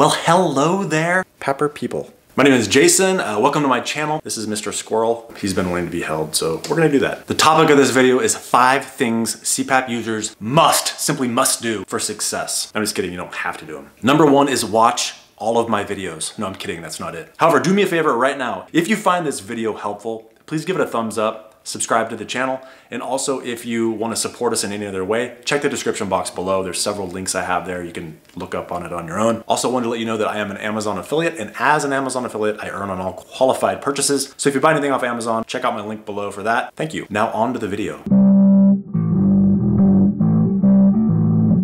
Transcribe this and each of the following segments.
Well, hello there, Pepper people. My name is Jason. Welcome to my channel. This is Mr. Squirrel. He's been wanting to be held, so we're gonna do that. The topic of this video is 5 things CPAP users simply must do for success. I'm just kidding, you don't have to do them. Number 1 is watch all of my videos. No, I'm kidding, that's not it. However, do me a favor right now. If you find this video helpful, please give it a thumbs up, subscribe to the channel, and also if you want to support us in any other way, check the description box below. There's several links I have there. You can look up on it on your own. Also wanted to let you know that I am an Amazon affiliate, and as an Amazon affiliate, I earn on all qualified purchases. So if you buy anything off Amazon, check out my link below for that. Thank you. Now on to the video.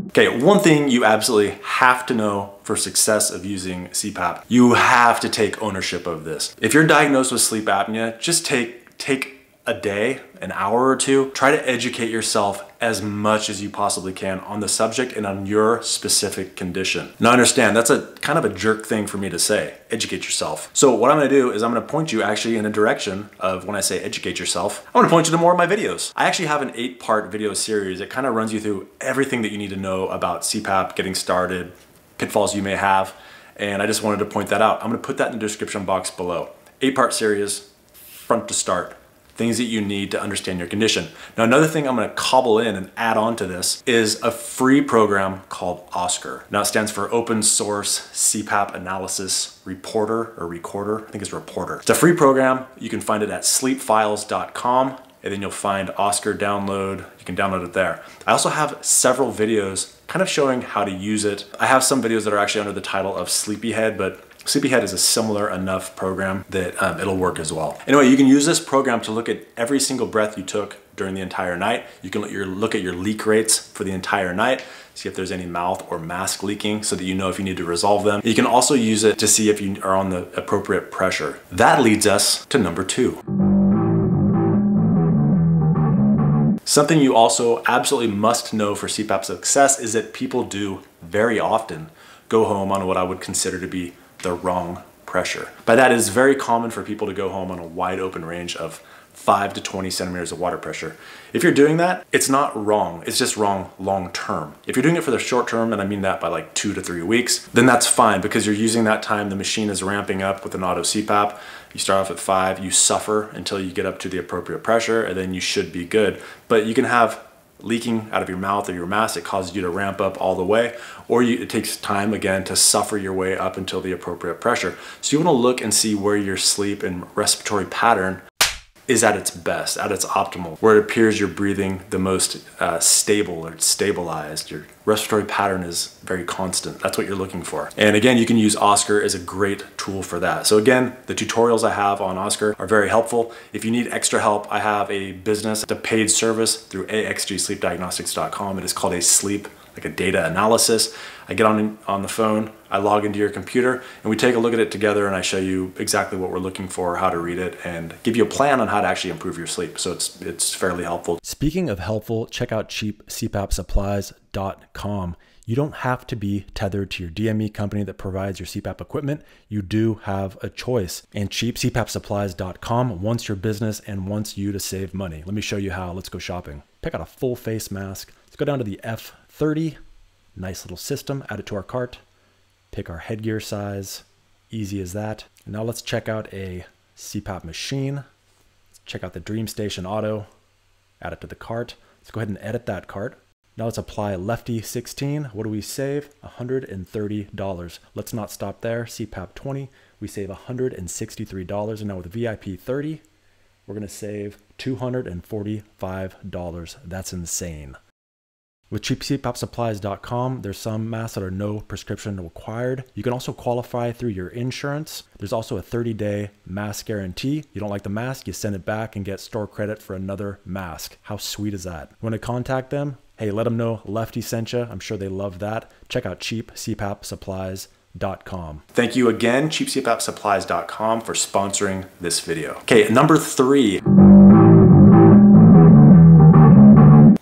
Okay, one thing you absolutely have to know for success of using CPAP, you have to take ownership of this. If you're diagnosed with sleep apnea, just take a day, an hour or two, try to educate yourself as much as you possibly can on the subject and on your specific condition. Now understand, that's a kind of a jerk thing for me to say, educate yourself. So what I'm gonna do is I'm gonna point you actually in a direction of when I say educate yourself, I'm gonna point you to more of my videos. I actually have an 8-part video series that kind of runs you through everything that you need to know about CPAP, getting started, pitfalls you may have, and I just wanted to point that out. I'm gonna put that in the description box below. 8-part series, front to start. Things that you need to understand your condition. Now, another thing I'm gonna cobble in and add on to this is a free program called OSCAR. Now, it stands for Open Source CPAP Analysis Reporter or Recorder. I think it's Reporter. It's a free program. You can find it at sleepfiles.com, and then you'll find OSCAR download. You can download it there. I also have several videos kind of showing how to use it. I have some videos that are actually under the title of Sleepyhead, but Sleepyhead is a similar enough program that it'll work as well. Anyway, you can use this program to look at every single breath you took during the entire night. You can look at your leak rates for the entire night, see if there's any mouth or mask leaking so that you know if you need to resolve them. You can also use it to see if you are on the appropriate pressure. That leads us to number 2. Something you also absolutely must know for CPAP success is that people do very often go home on what I would consider to be the wrong pressure. By that, it is very common for people to go home on a wide open range of 5 to 20 centimeters of water pressure. If you're doing that, it's not wrong, it's just wrong long term. If you're doing it for the short term, and I mean that by like 2 to 3 weeks, then that's fine because you're using that time, the machine is ramping up with an auto CPAP. You start off at 5, you suffer until you get up to the appropriate pressure, and then you should be good. But you can have leaking out of your mouth or your mask that causes you to ramp up all the way, or it takes time again to suffer your way up until the appropriate pressure. So you want to look and see where your sleep and respiratory pattern is at its best, at its optimal, where it appears you're breathing the most stable or stabilized. Your respiratory pattern is very constant. That's what you're looking for. And again, you can use OSCAR as a great tool for that. So again, the tutorials I have on OSCAR are very helpful. If you need extra help, I have a business, a paid service through axgsleepdiagnostics.com. It is called a data analysis. I get on the phone, I log into your computer, and we take a look at it together, and I show you exactly what we're looking for, how to read it, and give you a plan on how to actually improve your sleep. So it's fairly helpful. Speaking of helpful, check out cheapcpapsupplies.com. You don't have to be tethered to your DME company that provides your CPAP equipment. You do have a choice. And cheapcpapsupplies.com wants your business and wants you to save money. Let me show you how. Let's go shopping. Pick out a full face mask. Let's go down to the F30. Nice little system. Add it to our cart. Pick our headgear size. Easy as that. And now let's check out a CPAP machine. Let's check out the DreamStation Auto. Add it to the cart. Let's go ahead and edit that cart. Now let's apply Lefty 16. What do we save? $130. Let's not stop there. CPAP 20, we save $163. And now with VIP 30, we're gonna save $245. That's insane. With cheapcpapsupplies.com, there's some masks that are no prescription required. You can also qualify through your insurance. There's also a 30-day mask guarantee. You don't like the mask, you send it back and get store credit for another mask. How sweet is that? You want to contact them? Hey, let them know Lefty sent you. I'm sure they love that. Check out cheapcpapsupplies.com. Thank you again, cheapcpapsupplies.com, for sponsoring this video. Okay, number 3.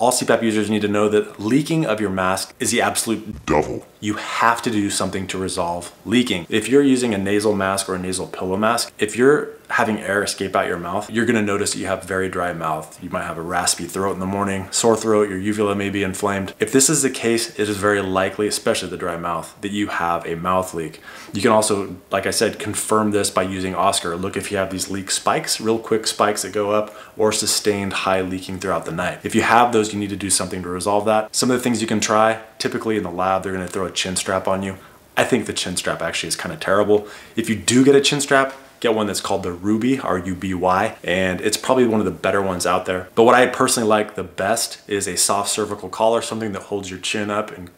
All CPAP users need to know that leaking of your mask is the absolute devil. you have to do something to resolve leaking. If you're using a nasal mask or a nasal pillow mask, if you're having air escape out your mouth, you're gonna notice that you have very dry mouth. You might have a raspy throat in the morning, sore throat, your uvula may be inflamed. If this is the case, it is very likely, especially the dry mouth, that you have a mouth leak. You can also, like I said, confirm this by using Oscar. Look if you have these leak spikes, real quick spikes that go up, or sustained high leaking throughout the night. If you have those, you need to do something to resolve that. Some of the things you can try, typically in the lab, they're gonna throw a chin strap on you. I think the chin strap actually is kind of terrible. If you do get a chin strap, get one that's called the Ruby, R-U-B-Y, and it's probably one of the better ones out there. But what I personally like the best is a soft cervical collar, something that holds your chin up and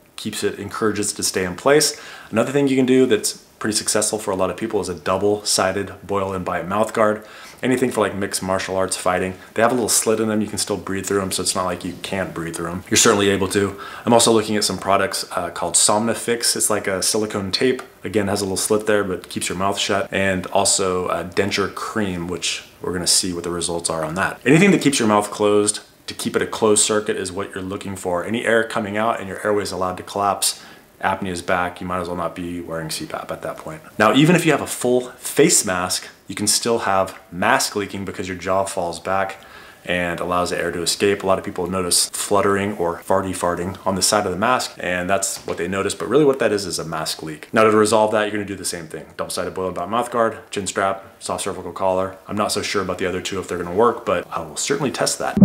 encourages it to stay in place. Another thing you can do that's pretty successful for a lot of people is a double-sided boil and bite mouth guard. Anything for like mixed martial arts fighting, they have a little slit in them, you can still breathe through them, so it's not like you can't breathe through them. You're certainly able to. I'm also looking at some products called Somnifix. It's like a silicone tape. Again, has a little slit there, but keeps your mouth shut. And also a denture cream, which we're gonna see what the results are on that. Anything that keeps your mouth closed, to keep it a closed circuit is what you're looking for. Any air coming out and your airway is allowed to collapse, apnea is back, you might as well not be wearing CPAP at that point. Now, even if you have a full face mask, you can still have mask leaking because your jaw falls back and allows the air to escape. A lot of people notice fluttering or farting on the side of the mask, and that's what they notice, but really what that is a mask leak. Now, to resolve that, you're gonna do the same thing. Double-sided boil and bite mouth guard, chin strap, soft cervical collar. I'm not so sure about the other two if they're gonna work, but I will certainly test that.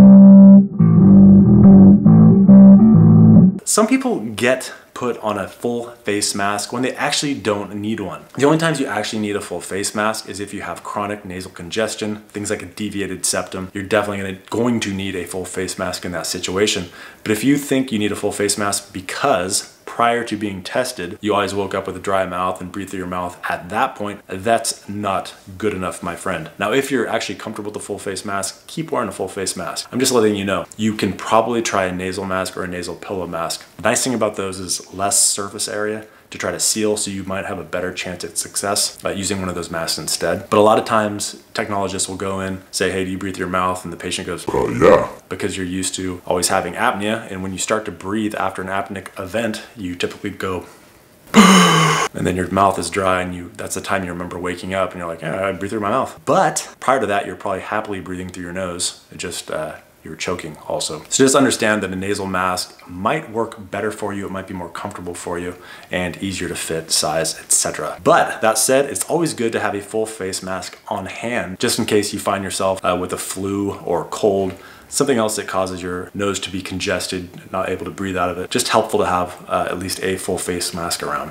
Some people get put on a full face mask when they actually don't need one. The only times you actually need a full face mask is if you have chronic nasal congestion, things like a deviated septum. You're definitely going to need a full face mask in that situation. But if you think you need a full face mask because prior to being tested, you always woke up with a dry mouth and breathed through your mouth at that point, that's not good enough, my friend. Now, if you're actually comfortable with a full face mask, keep wearing a full face mask. I'm just letting you know, you can probably try a nasal mask or a nasal pillow mask. The nice thing about those is less surface area to try to seal, so you might have a better chance at success by using one of those masks instead. But a lot of times, technologists will go in, say, hey, do you breathe through your mouth? And the patient goes, yeah. Because you're used to always having apnea, and when you start to breathe after an apneic event, you typically go, and then your mouth is dry, and that's the time you remember waking up, and you're like, yeah, I breathe through my mouth. But prior to that, you're probably happily breathing through your nose. It just, you're choking also. So just understand that a nasal mask might work better for you, it might be more comfortable for you, and easier to fit, size, etc. But that said, it's always good to have a full face mask on hand, just in case you find yourself with a flu or cold, something else that causes your nose to be congested, not able to breathe out of it. Just helpful to have at least a full face mask around.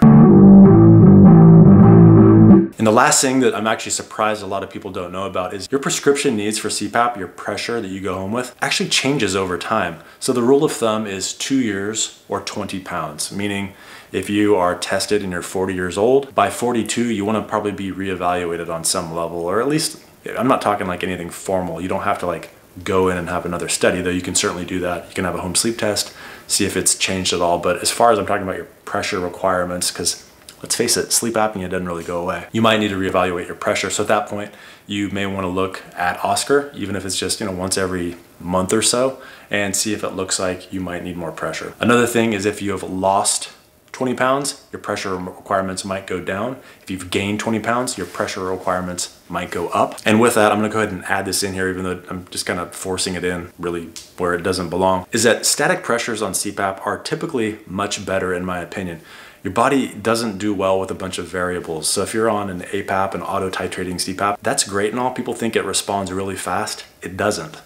And the last thing that I'm actually surprised a lot of people don't know about is your prescription needs for CPAP, your pressure that you go home with, actually changes over time. So the rule of thumb is 2 years or 20 pounds, meaning if you are tested and you're 40 years old, by 42, you want to probably be reevaluated on some level, or at least, I'm not talking like anything formal. You don't have to like go in and have another study, though you can certainly do that. You can have a home sleep test, see if it's changed at all. But as far as I'm talking about your pressure requirements, because let's face it, sleep apnea doesn't really go away. You might need to reevaluate your pressure. So at that point, you may want to look at Oscar, even if it's just, once every month or so, and see if it looks like you might need more pressure. Another thing is if you have lost 20 pounds, your pressure requirements might go down. If you've gained 20 pounds, your pressure requirements might go up. And with that, I'm gonna go ahead and add this in here, even though I'm just kind of forcing it in really where it doesn't belong, is that static pressures on CPAP are typically much better in my opinion. Your body doesn't do well with a bunch of variables. So if you're on an APAP, an auto-titrating CPAP, that's great and all. People think it responds really fast. It doesn't.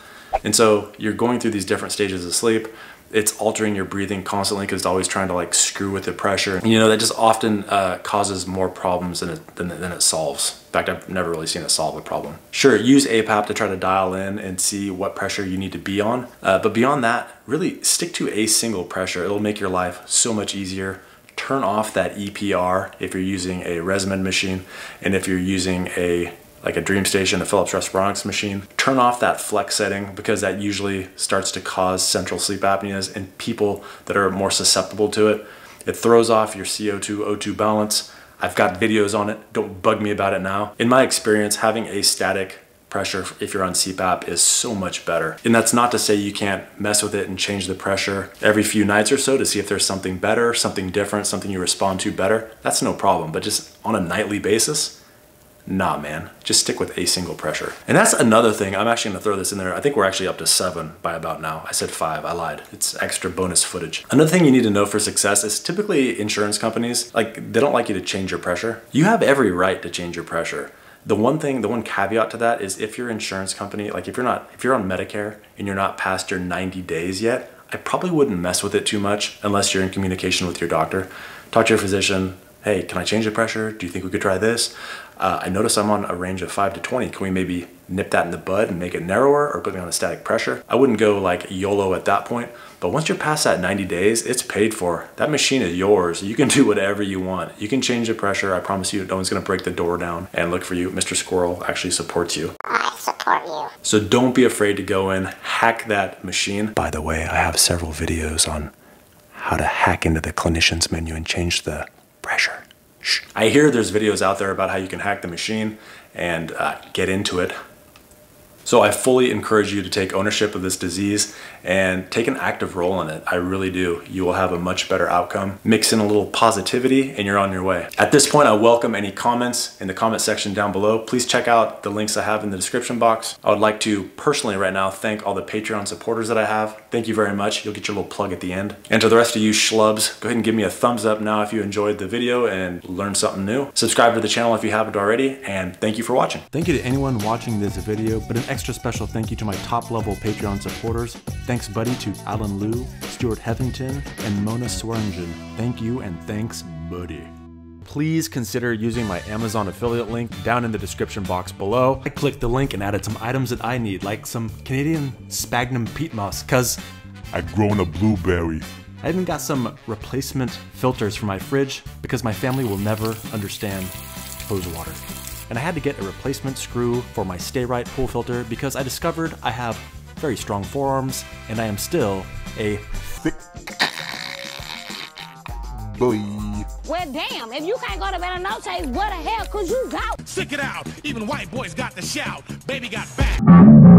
And so you're going through these different stages of sleep. It's altering your breathing constantly because it's always trying to like screw with the pressure. That just often causes more problems than it solves. In fact, I've never really seen it solve a problem. Sure, use APAP to try to dial in and see what pressure you need to be on. But beyond that, really stick to a single pressure. It'll make your life so much easier. Turn off that EPR if you're using a Resonant machine, and if you're using like a DreamStation, a Philips Respironics machine, turn off that flex setting because that usually starts to cause central sleep apneas in people that are more susceptible to it. It throws off your CO2-O2 balance. I've got videos on it. Don't bug me about it now. In my experience, having a static pressure if you're on CPAP is so much better. And that's not to say you can't mess with it and change the pressure every few nights or so to see if there's something better, something different, something you respond to better. That's no problem, but just on a nightly basis, nah, man, just stick with a single pressure. And that's another thing. I'm actually gonna throw this in there. I think we're actually up to 7 by about now. I said 5, I lied. It's extra bonus footage. Another thing you need to know for success is typically insurance companies, like, they don't like you to change your pressure. You have every right to change your pressure. The one caveat to that is if your insurance company, like if you're on Medicare and you're not past your 90 days yet, I probably wouldn't mess with it too much unless you're in communication with your doctor. Talk to your physician. Hey, can I change the pressure? Do you think we could try this? I notice I'm on a range of 5 to 20. Can we maybe nip that in the bud and make it narrower or put me on a static pressure? I wouldn't go like YOLO at that point, but once you're past that 90 days, it's paid for. That machine is yours. You can do whatever you want. You can change the pressure. I promise you, no one's gonna break the door down and look for you. Mr. Squirrel actually supports you. I support you. So don't be afraid to go in, hack that machine. By the way, I have several videos on how to hack into the clinician's menu and change the pressure. I hear there's videos out there about how you can hack the machine and get into it. So I fully encourage you to take ownership of this disease and take an active role in it. I really do. You will have a much better outcome. Mix in a little positivity and you're on your way. At this point, I welcome any comments in the comment section down below. Please check out the links I have in the description box. I would like to personally right now thank all the Patreon supporters that I have. Thank you very much. You'll get your little plug at the end. And to the rest of you schlubs, go ahead and give me a thumbs up now if you enjoyed the video and learned something new. Subscribe to the channel if you haven't already, and thank you for watching. Thank you to anyone watching this video, but an extra special thank you to my top level Patreon supporters. Thanks buddy to Alan Liu, Stuart Heffington, and Mona Swearingen. Thank you and thanks buddy. Please consider using my Amazon affiliate link down in the description box below. I clicked the link and added some items that I need, like some Canadian sphagnum peat moss, cause I've grown a blueberry. I even got some replacement filters for my fridge because my family will never understand hose water. And I had to get a replacement screw for my Stay Right pool filter because I discovered I have very strong forearms and I am still a thick boy. Well, damn, if you can't go to bed on no chase, what the hell could you go? Stick it out. Even white boys got the shout. Baby got back.